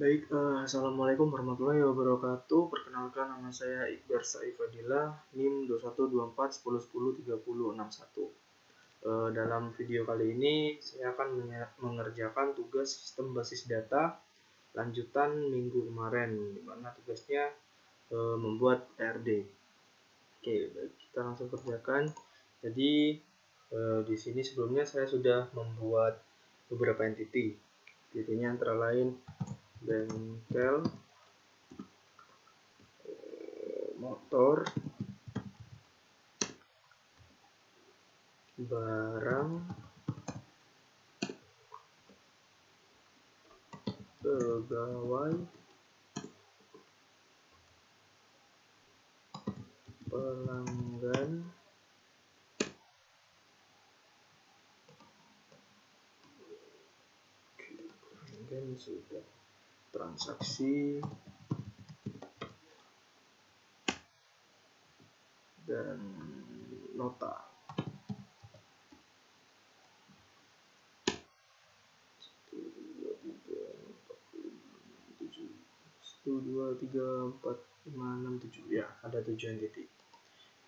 Baik, Assalamualaikum warahmatullahi wabarakatuh. Perkenalkan, nama saya Iqbar Saif Fadilah, NIM 212410103061. Dalam video kali ini, saya akan mengerjakan tugas sistem basis data lanjutan minggu kemarin, di mana tugasnya membuat ERD. Oke, baik, kita langsung kerjakan. Jadi, di sini sebelumnya saya sudah membuat beberapa entity. Entity-nya antara lain bengkel, motor, barang, pegawai, pelanggan, sudah, transaksi, dan nota. 1, 2, 3, 4, 5, 6, 7. Ya, ada 7 entity.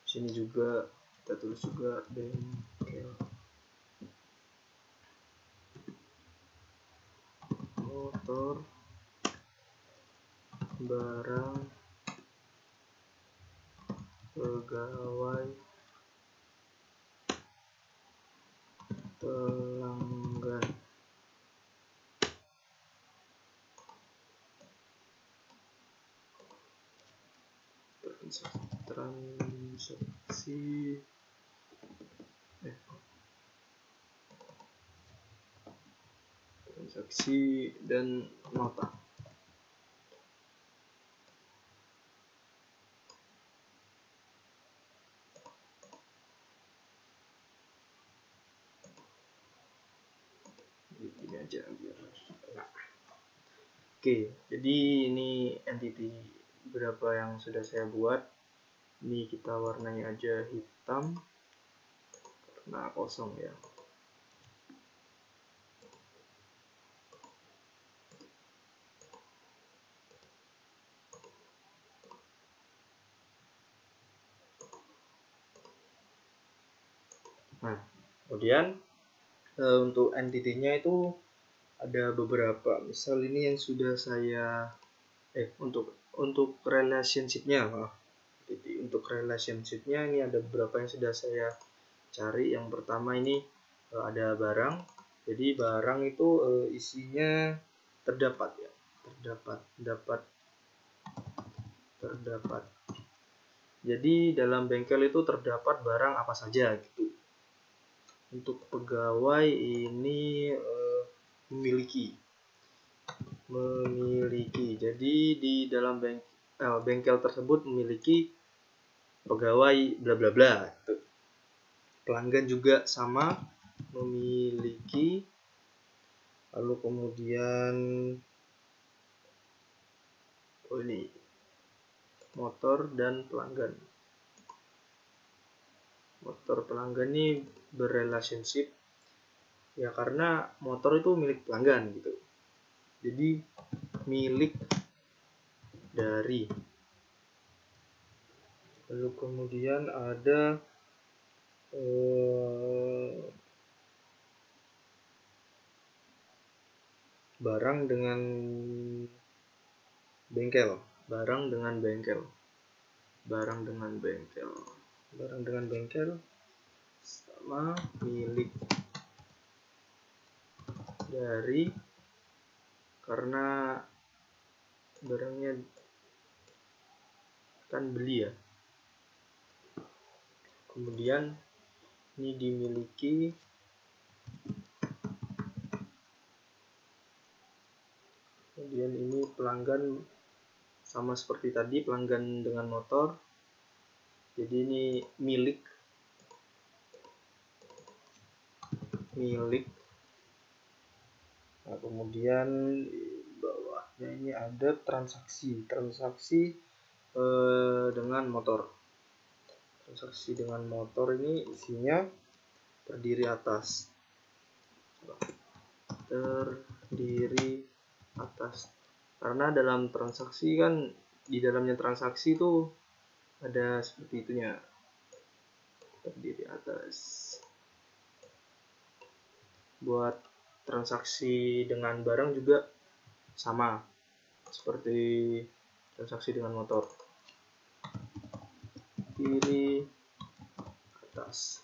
Sini juga kita tulis juga bengkel, motor, barang, pegawai, pelanggan. Transaksi dan nota. Ini aja biar enak. Oke, jadi ini entity berapa yang sudah saya buat. Ini kita warnai aja hitam karena kosong ya. Nah, kemudian untuk entity-nya itu ada beberapa. Misal ini yang sudah saya untuk relationship-nya, Jadi untuk relationship-nya ini ada beberapa yang sudah saya cari. Yang pertama ini ada barang. Jadi barang itu isinya terdapat ya. Terdapat. Jadi dalam bengkel itu terdapat barang apa saja gitu. Untuk pegawai ini memiliki. Jadi di dalam bengkel tersebut memiliki pegawai bla bla bla gitu. Pelanggan juga sama, memiliki. Lalu kemudian ini motor dan pelanggan. Motor pelanggan ini berrelationship ya, karena motor itu milik pelanggan gitu. Jadi milik dari. Lalu kemudian ada barang dengan bengkel. Barang dengan bengkel sama milik dari, karena barangnya kan beli ya. Kemudian ini dimiliki. Kemudian ini pelanggan sama seperti tadi, pelanggan dengan motor. Jadi ini milik. Nah, kemudian di bawahnya ini ada transaksi dengan motor. Transaksi dengan motor ini isinya terdiri atas Karena dalam transaksi kan, di dalamnya transaksi itu ada seperti itunya, terdiri atas. Buat transaksi dengan barang juga sama seperti transaksi dengan motor, kiri atas.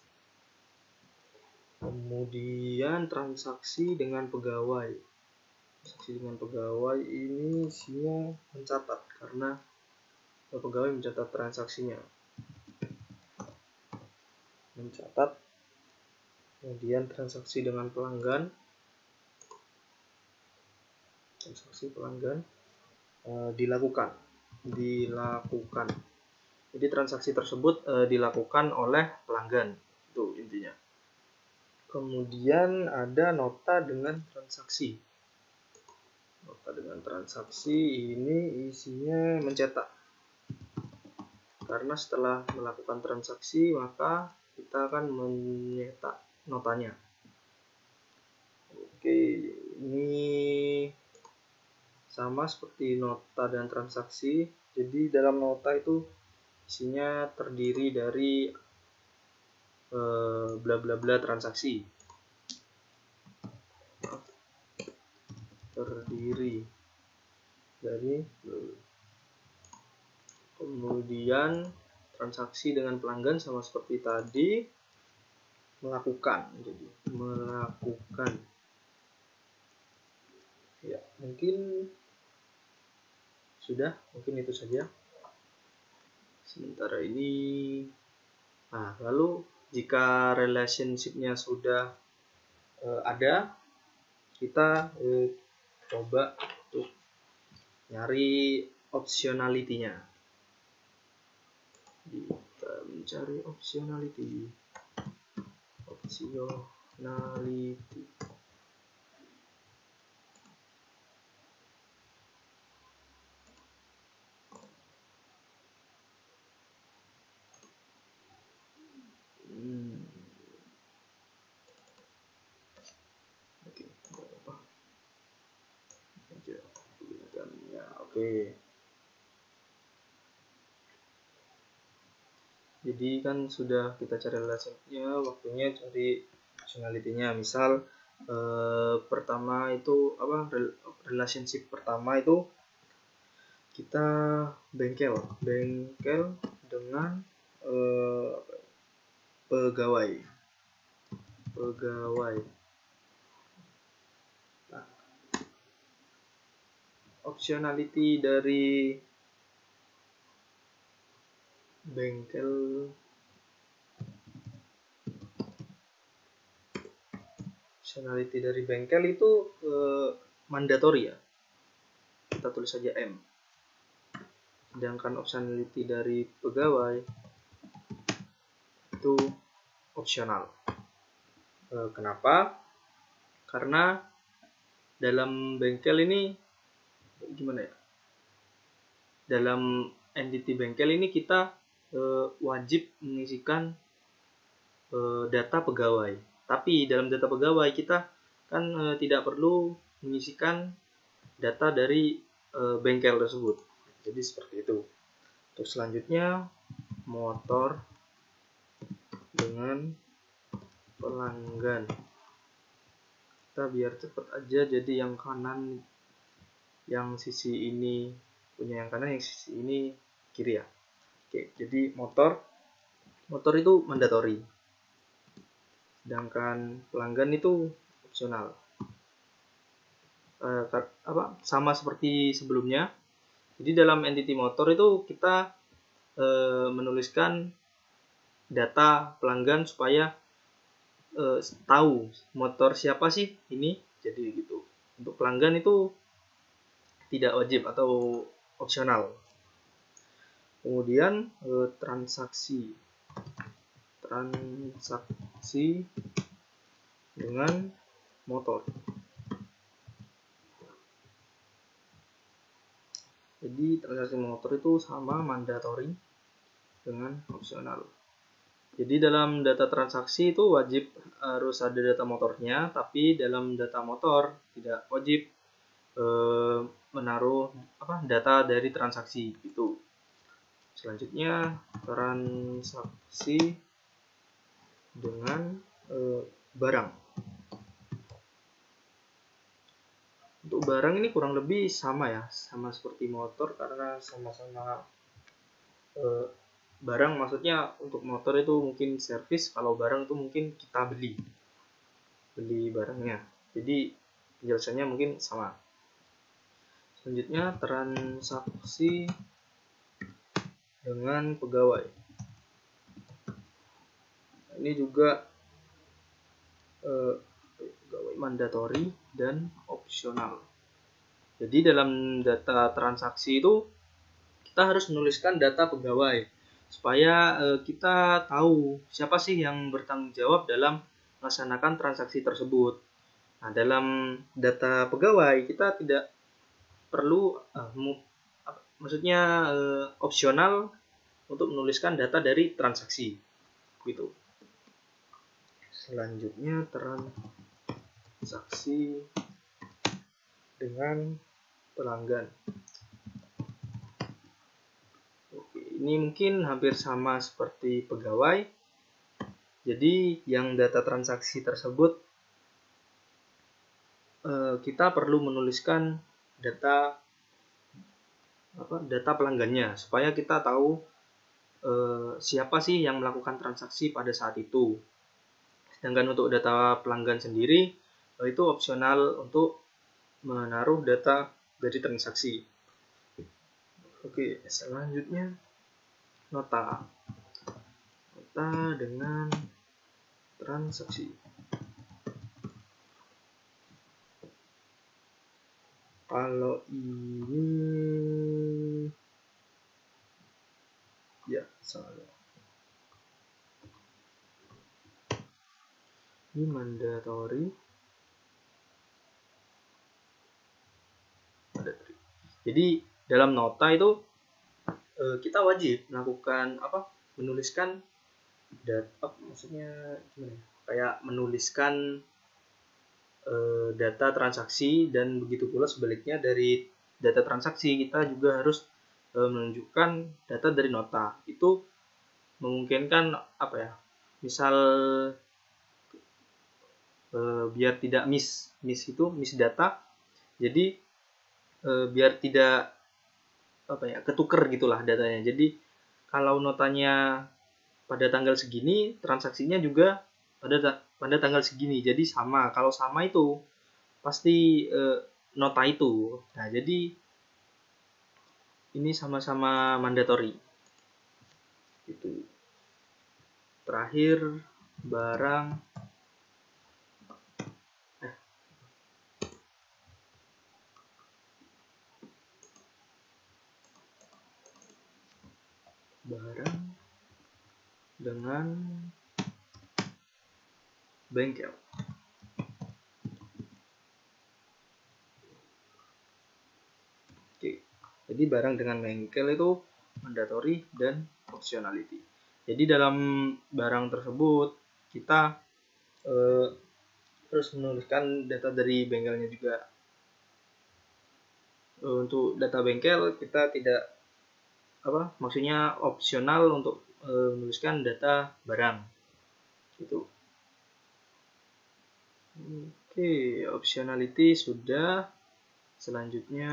Kemudian transaksi dengan pegawai. Transaksi dengan pegawai ini isinya mencatat, karena pegawai mencatat transaksinya. Mencatat. Kemudian transaksi dengan pelanggan. Transaksi pelanggan dilakukan. Jadi transaksi tersebut dilakukan oleh pelanggan, itu intinya. Kemudian ada nota dengan transaksi. Nota dengan transaksi ini isinya mencetak. Karena setelah melakukan transaksi, maka kita akan mencetak notanya. Oke, ini sama seperti nota dan transaksi. Jadi dalam nota itu isinya terdiri dari bla bla bla transaksi. Terdiri dari, kemudian transaksi dengan pelanggan sama seperti tadi, melakukan. Jadi melakukan. Ya, mungkin sudah, mungkin itu saja sementara ini. Nah, lalu jika relationship-nya sudah ada, kita coba untuk nyari optionality-nya. Kita mencari optionality. Oke. Jadi kan sudah kita cari relationship-nya, waktunya cari optionality-nya. Misal pertama itu apa, relationship pertama itu kita bengkel dengan pegawai. Nah, optionality dari bengkel itu mandatory ya. Kita tulis saja M. Sedangkan optionality dari pegawai itu opsional. Kenapa? Karena dalam bengkel ini gimana ya? Dalam entity bengkel ini kita wajib mengisikan data pegawai. Tapi dalam data pegawai kita kan tidak perlu mengisikan data dari bengkel tersebut. Jadi seperti itu. Terus selanjutnya motor dengan pelanggan. Kita biar cepat aja, jadi yang kanan, yang sisi ini punya yang kanan, yang sisi ini kiri ya. Oke, jadi motor itu mandatory, sedangkan pelanggan itu opsional. Sama seperti sebelumnya. Jadi dalam entity motor itu kita menuliskan data pelanggan supaya tahu motor siapa sih ini. Jadi gitu. Untuk pelanggan itu tidak wajib atau opsional. Kemudian transaksi dengan motor. Jadi transaksi motor itu sama mandatory dengan opsional. Jadi dalam data transaksi itu wajib harus ada data motornya, tapi dalam data motor tidak wajib menaruh data dari transaksi gitu. Selanjutnya transaksi dengan barang. Untuk barang ini kurang lebih sama ya, sama seperti motor karena sama-sama barang, maksudnya untuk motor itu mungkin servis, kalau barang itu mungkin kita beli barangnya. Jadi penjelasannya mungkin sama. Selanjutnya transaksi dengan pegawai. Ini juga pegawai mandatori dan opsional. Jadi dalam data transaksi itu kita harus menuliskan data pegawai supaya kita tahu siapa sih yang bertanggung jawab dalam melaksanakan transaksi tersebut. Nah, dalam data pegawai kita tidak perlu maksudnya opsional untuk menuliskan data dari transaksi gitu. Selanjutnya transaksi dengan pelanggan. Oke, ini mungkin hampir sama seperti pegawai. Jadi yang data transaksi tersebut kita perlu menuliskan data pelanggannya supaya kita tahu siapa sih yang melakukan transaksi pada saat itu. Sedangkan untuk data pelanggan sendiri itu opsional untuk menaruh data dari transaksi. Oke, selanjutnya nota dengan transaksi. Kalau ini ya salah. Ini mandatory. Jadi dalam nota itu kita wajib melakukan menuliskan data, maksudnya gimana ya? Kayak menuliskan data transaksi, dan begitu pula sebaliknya dari data transaksi kita juga harus menunjukkan data dari nota. Itu memungkinkan misal biar tidak miss data, jadi biar tidak ketuker gitulah datanya. Jadi kalau notanya pada tanggal segini, transaksinya juga pada tanggal segini, jadi sama. Kalau sama itu pasti nota itu. Nah, jadi ini sama-sama mandatory. Itu. Terakhir barang dengan bengkel. Oke. Jadi barang dengan bengkel itu mandatory dan optionality. Jadi dalam barang tersebut kita terus menuliskan data dari bengkelnya juga. Untuk data bengkel kita tidak maksudnya opsional untuk menuliskan data barang gitu. Oke, optionality sudah. Selanjutnya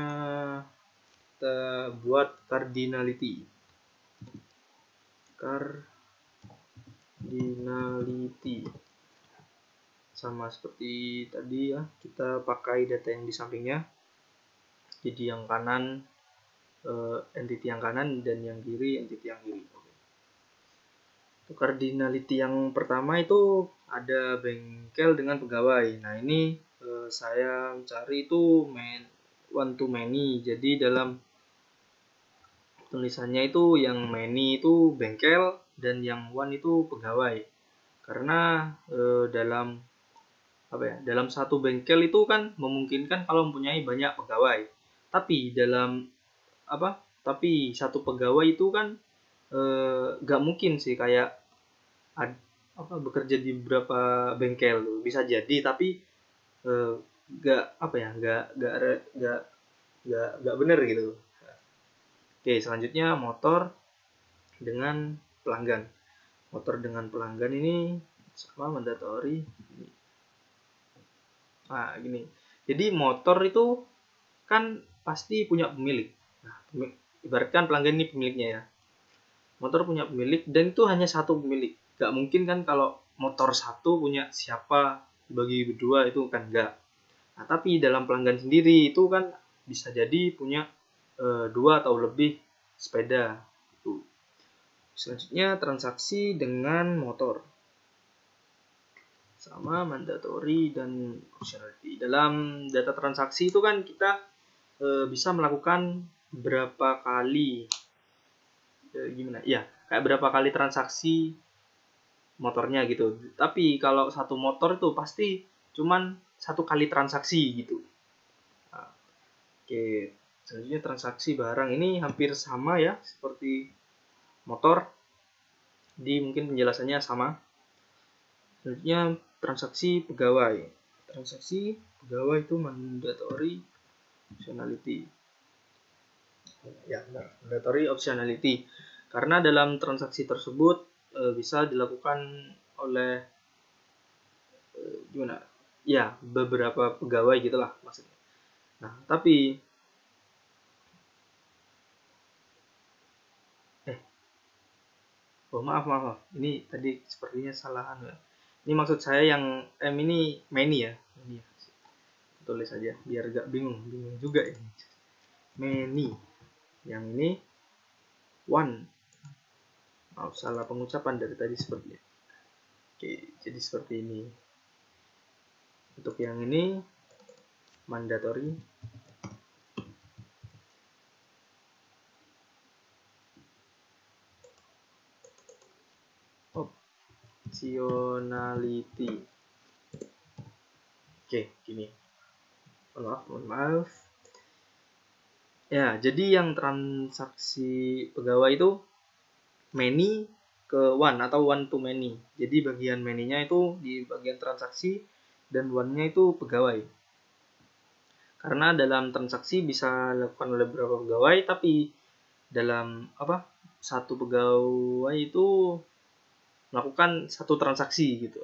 kita buat cardinality. Sama seperti tadi ya, kita pakai data yang di sampingnya. Jadi yang kanan entity yang kanan dan yang kiri entity yang kiri. Cardinality yang pertama itu ada bengkel dengan pegawai. Nah, ini saya mencari itu one to many. Jadi dalam tulisannya itu yang many itu bengkel dan yang one itu pegawai. Karena dalam satu bengkel itu kan memungkinkan kalau mempunyai banyak pegawai. Tapi tapi satu pegawai itu kan nggak mungkin sih kayak bekerja di beberapa bengkel. Bisa jadi, tapi nggak bener gitu. Oke, selanjutnya motor dengan pelanggan. Motor dengan pelanggan ini sama mandatory. Nah, gini. Jadi motor itu kan pasti punya pemilik. Nah, ibaratkan pelanggan ini pemiliknya ya. Motor punya pemilik dan itu hanya satu pemilik. Gak mungkin kan kalau motor satu punya siapa bagi berdua, itu kan enggak. Nah, tapi dalam pelanggan sendiri itu kan bisa jadi punya 2 atau lebih sepeda. Itu. Selanjutnya transaksi dengan motor. Sama mandatory dan optionality. Dalam data transaksi itu kan kita bisa melakukan berapa kali gimana? Ya, kayak berapa kali transaksi motornya gitu. Tapi kalau satu motor itu pasti cuman satu kali transaksi gitu. Nah, oke, selanjutnya transaksi barang ini hampir sama ya seperti motor. Di mungkin penjelasannya sama. Selanjutnya transaksi pegawai. Transaksi pegawai itu mandatory optionality. Ya, benar. Mandatory optionality. Karena dalam transaksi tersebut bisa dilakukan oleh gimana? Ya, beberapa pegawai gitulah maksudnya. Nah, tapi maaf. Ini tadi sepertinya salahan ya. Ini maksud saya yang M ini many ya. Ini ya. Tulis aja biar gak bingung juga ini. Many. Yang ini one. Maaf, salah pengucapan dari tadi sepertinya. Oke, jadi seperti ini. Untuk yang ini mandatory. Optionality. Oke, gini. Mohon maaf. Ya, jadi yang transaksi pegawai itu many ke one atau one to many. Jadi bagian many-nya itu di bagian transaksi dan one-nya itu pegawai. Karena dalam transaksi bisa dilakukan oleh beberapa pegawai, tapi dalam satu pegawai itu melakukan satu transaksi gitu.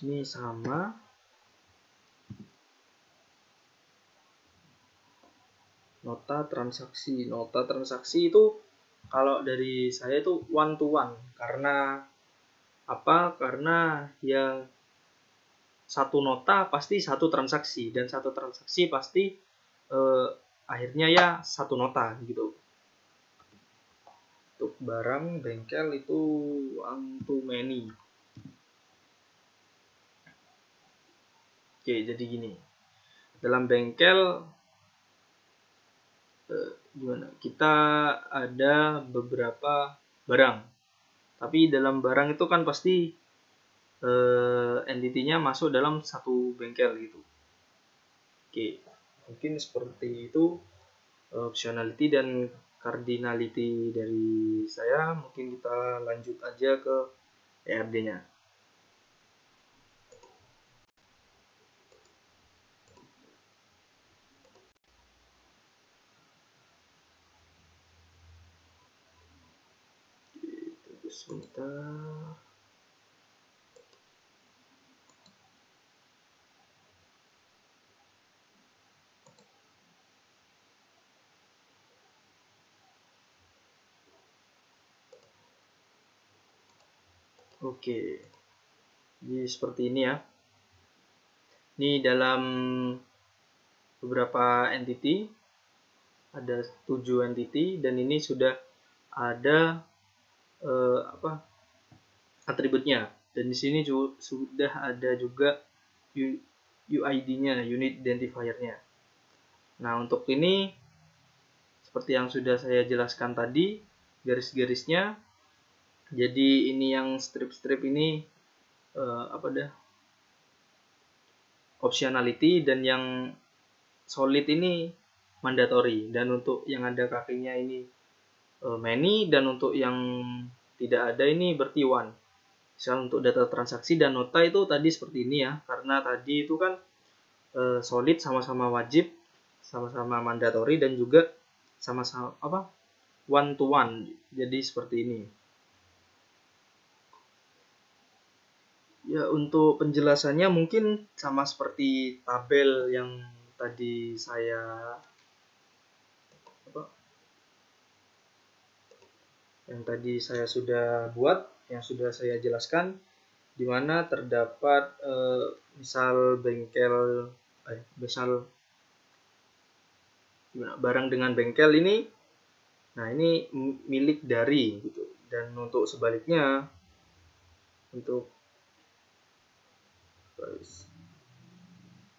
Ini sama. Nota transaksi. Nota transaksi itu kalau dari saya itu one to one. Karena apa? Karena ya satu nota pasti satu transaksi dan satu transaksi pasti akhirnya ya satu nota gitu. Untuk barang bengkel itu one to many. Oke, jadi gini. Dalam bengkel gimana? Kita ada beberapa barang. Tapi dalam barang itu kan pasti entity-nya masuk dalam satu bengkel gitu. Oke, mungkin seperti itu optionality dan cardinality dari saya. Mungkin kita lanjut aja ke ERD-nya. Tunggu sebentar. Oke, jadi seperti ini ya. Ini dalam beberapa entity, ada 7 entity dan ini sudah ada atributnya. Dan di sini sudah ada juga UID-nya, unit identifier-nya. Nah, untuk ini seperti yang sudah saya jelaskan tadi, garis-garisnya. Jadi ini yang strip-strip ini optionality dan yang solid ini mandatory, dan untuk yang ada kakinya ini many, dan untuk yang tidak ada ini berarti one. Misal untuk data transaksi dan nota itu tadi seperti ini ya, karena tadi itu kan solid, sama-sama wajib, sama-sama mandatory, dan juga sama-sama one to one. Jadi seperti ini. Ya, untuk penjelasannya mungkin sama seperti tabel yang tadi saya sudah buat, yang sudah saya jelaskan, di mana terdapat misal barang dengan bengkel ini, nah ini milik dari gitu. Dan untuk sebaliknya, untuk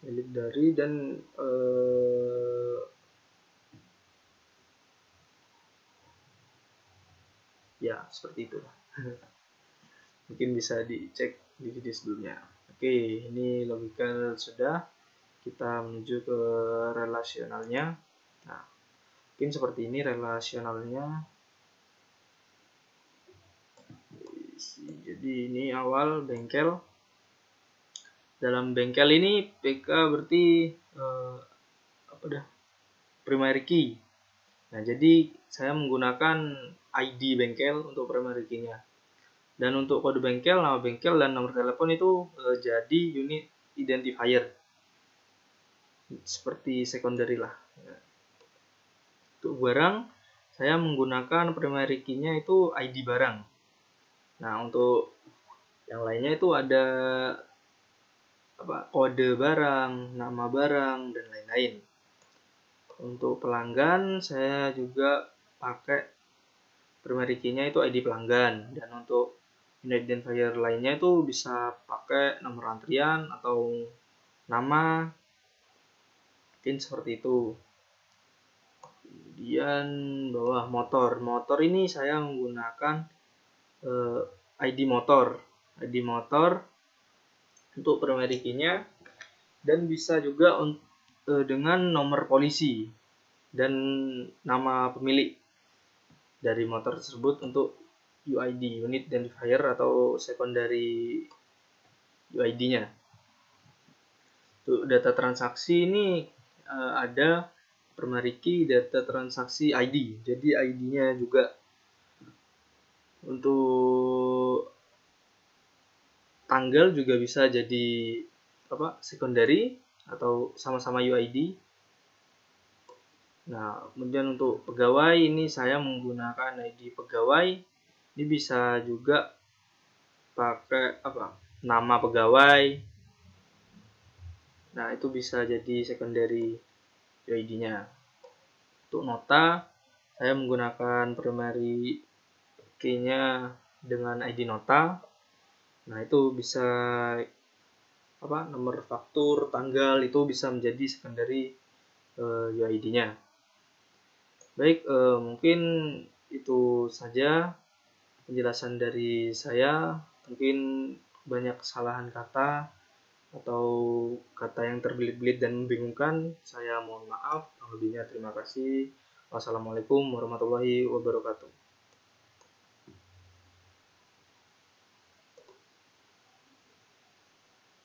milik dari dan ya seperti itu. Mungkin bisa dicek di video sebelumnya. Oke, ini logika sudah. Kita menuju ke relasionalnya. Nah, mungkin seperti ini relasionalnya. Jadi ini awal bengkel. Dalam bengkel ini PK berarti primary key. Nah, jadi saya menggunakan ID bengkel untuk primary key-nya. Dan untuk kode bengkel, nama bengkel, dan nomor telepon itu jadi unit identifier. Seperti secondary lah. Untuk barang, saya menggunakan primary key-nya itu ID barang. Nah, untuk yang lainnya itu ada kode barang, nama barang, dan lain-lain. Untuk pelanggan, saya juga pakai primary key-nya itu ID pelanggan. Dan untuk unit identifier lainnya itu bisa pakai nomor antrian atau nama, mungkin seperti itu. Kemudian bawah motor ini saya menggunakan ID motor untuk primary key-nya, dan bisa juga dengan nomor polisi dan nama pemilik dari motor tersebut untuk UID, unit identifier atau secondary UID-nya. Untuk data transaksi ini ada primary key, data transaksi ID. Jadi ID-nya juga untuk tanggal juga bisa jadi secondary atau sama-sama UID. Nah, kemudian untuk pegawai ini saya menggunakan ID pegawai. Ini bisa juga pakai nama pegawai. Nah, itu bisa jadi secondary UID-nya. Untuk nota, saya menggunakan primary key-nya dengan ID nota. Nah, itu bisa nomor faktur, tanggal, itu bisa menjadi secondary UID-nya. Baik, mungkin itu saja penjelasan dari saya. Mungkin banyak kesalahan kata atau kata yang terbelit-belit dan membingungkan. Saya mohon maaf. Lebihnya terima kasih. Wassalamualaikum warahmatullahi wabarakatuh.